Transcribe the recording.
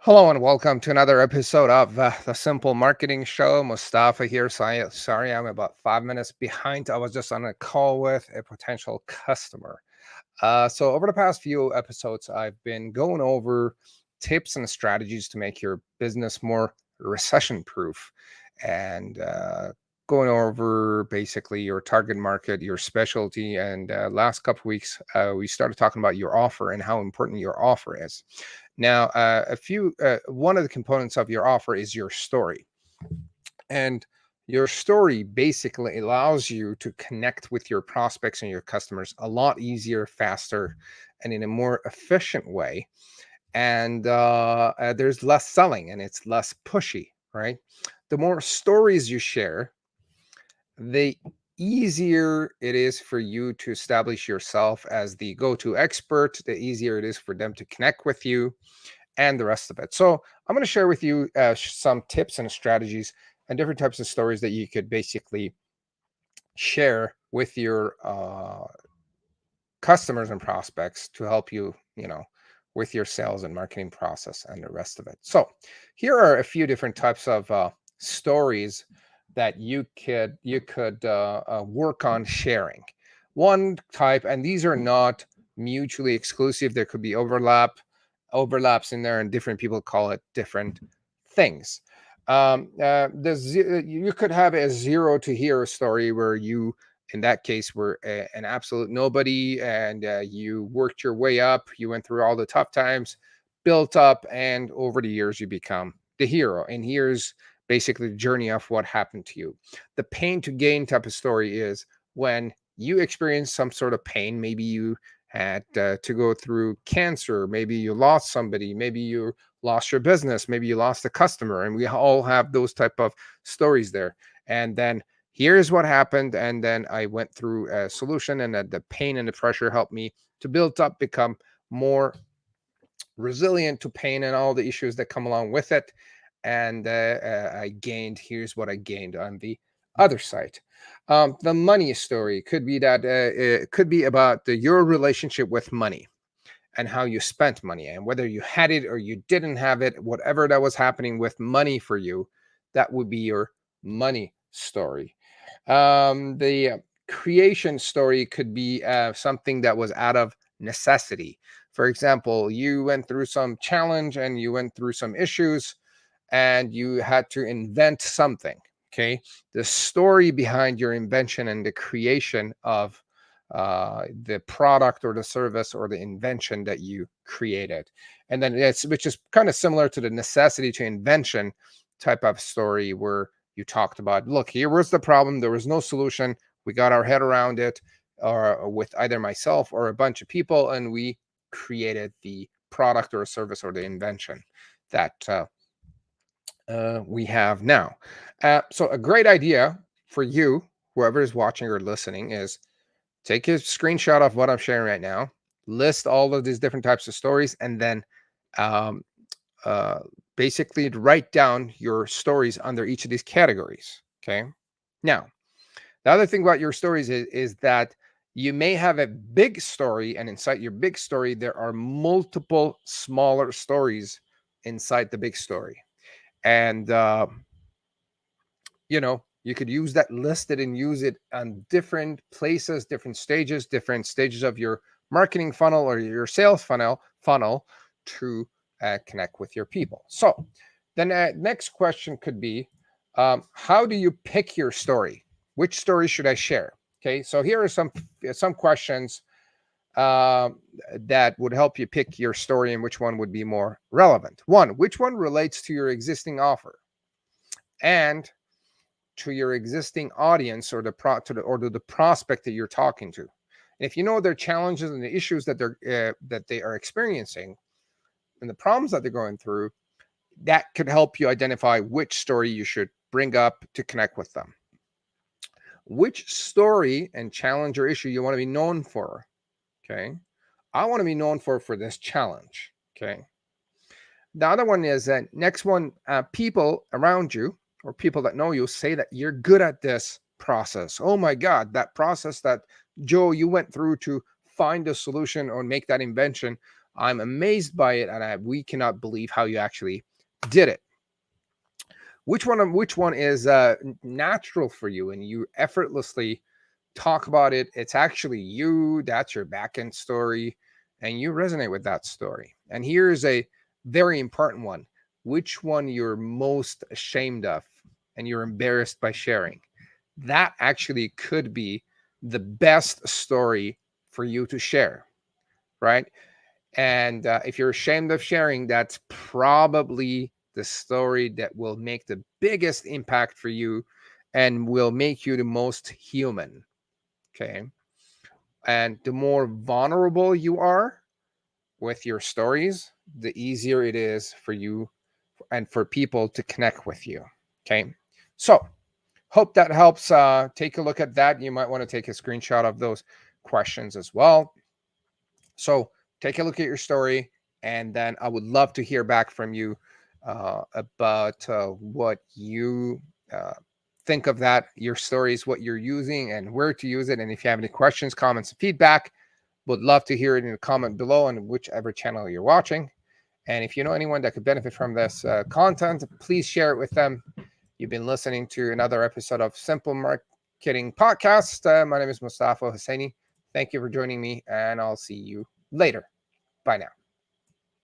Hello and welcome to another episode of the Simple Marketing Show. Mustafa here. Sorry, I'm about 5 minutes behind. I was just on a call with a potential customer. So over the past few episodes, I've been going over tips and strategies to make your business more recession-proof, and going over basically your target market, your specialty. And last couple weeks, we started talking about your offer and how important your offer is. Now, one of the components of your offer is your story, and your story basically allows you to connect with your prospects and your customers a lot easier, faster, and in a more efficient way. And there's less selling and it's less pushy, right? The more stories you share, the easier it is for you to establish yourself as the go-to expert, the easier it is for them to connect with you and the rest of it. So I'm going to share with you some tips and strategies and different types of stories that you could basically share with your customers and prospects to help you, with your sales and marketing process and the rest of it. So here are a few different types of stories that you could work on sharing. One type, and these are not mutually exclusive. There could be overlaps in there, and different people call it different things. You could have a zero to hero story where you, in that case, were an absolute nobody, and you worked your way up. You went through all the tough times, built up, and over the years you become the hero. And here's basically the journey of what happened to you. The pain to gain type of story is when you experience some sort of pain. Maybe you had to go through cancer, maybe you lost somebody, maybe you lost your business, maybe you lost a customer, and we all have those type of stories there. And then here's what happened, and then I went through a solution, and that the pain and the pressure helped me to build up, become more resilient to pain and all the issues that come along with it. And here's what I gained on the other side. The money story could be that it could be about your relationship with money and how you spent money, and whether you had it or you didn't have it, whatever that was happening with money for you, that would be your money story. The creation story could be something that was out of necessity. For example, you went through some challenge and you went through some issues and you had to invent something. Okay. The story behind your invention and the creation of the product or the service or the invention that you created. And then which is kind of similar to the necessity to invention type of story where you talked about, look, here was the problem. There was no solution. We got our head around it, or with either myself or a bunch of people, and we created the product or service or the invention that we have now. So a great idea for you, whoever is watching or listening, is take a screenshot of what I'm sharing right now, list all of these different types of stories, and then um, uh, basically write down your stories under each of these categories. Okay. Now, the other thing about your stories is that you may have a big story, and inside your big story, there are multiple smaller stories inside the big story. And you could use that listed and use it on different places, different stages of your marketing funnel or your sales funnel to connect with your people. So then next question could be, how do you pick your story? Which story should I share? Okay, so here are some questions uh, that would help you pick your story and which one would be more relevant. One, which one relates to your existing offer and to your existing audience, or the prospect that you're talking to? And if you know their challenges and the issues that they are experiencing and the problems that they're going through, that could help you identify which story you should bring up to connect with them. Which story and challenge or issue you want to be known for? Okay, I want to be known for this challenge. Okay. The other one is that next one, people around you or people that know you say that you're good at this process. Oh my God, that process that Joe you went through to find a solution or make that invention. I'm amazed by it, and we cannot believe how you actually did it. Which one is natural for you, and you effortlessly talk about it? It's actually you. That's your back end story, and you resonate with that story. And here's a very important one: which one you're most ashamed of, and you're embarrassed by sharing. That actually could be the best story for you to share, right? And if you're ashamed of sharing, that's probably the story that will make the biggest impact for you and will make you the most human. Okay. And the more vulnerable you are with your stories, the easier it is for you and for people to connect with you. Okay. So, hope that helps. Take a look at that. You might want to take a screenshot of those questions as well. So take a look at your story, and then I would love to hear back from you about what you uh, think of that, your stories, what you're using, and where to use it. And if you have any questions, comments, and feedback, would love to hear it in the comment below on whichever channel you're watching. And if you know anyone that could benefit from this content, please share it with them. You've been listening to another episode of Simple Marketing Podcast. My name is Mustafa Hosseini. Thank you for joining me, and I'll see you later. Bye now.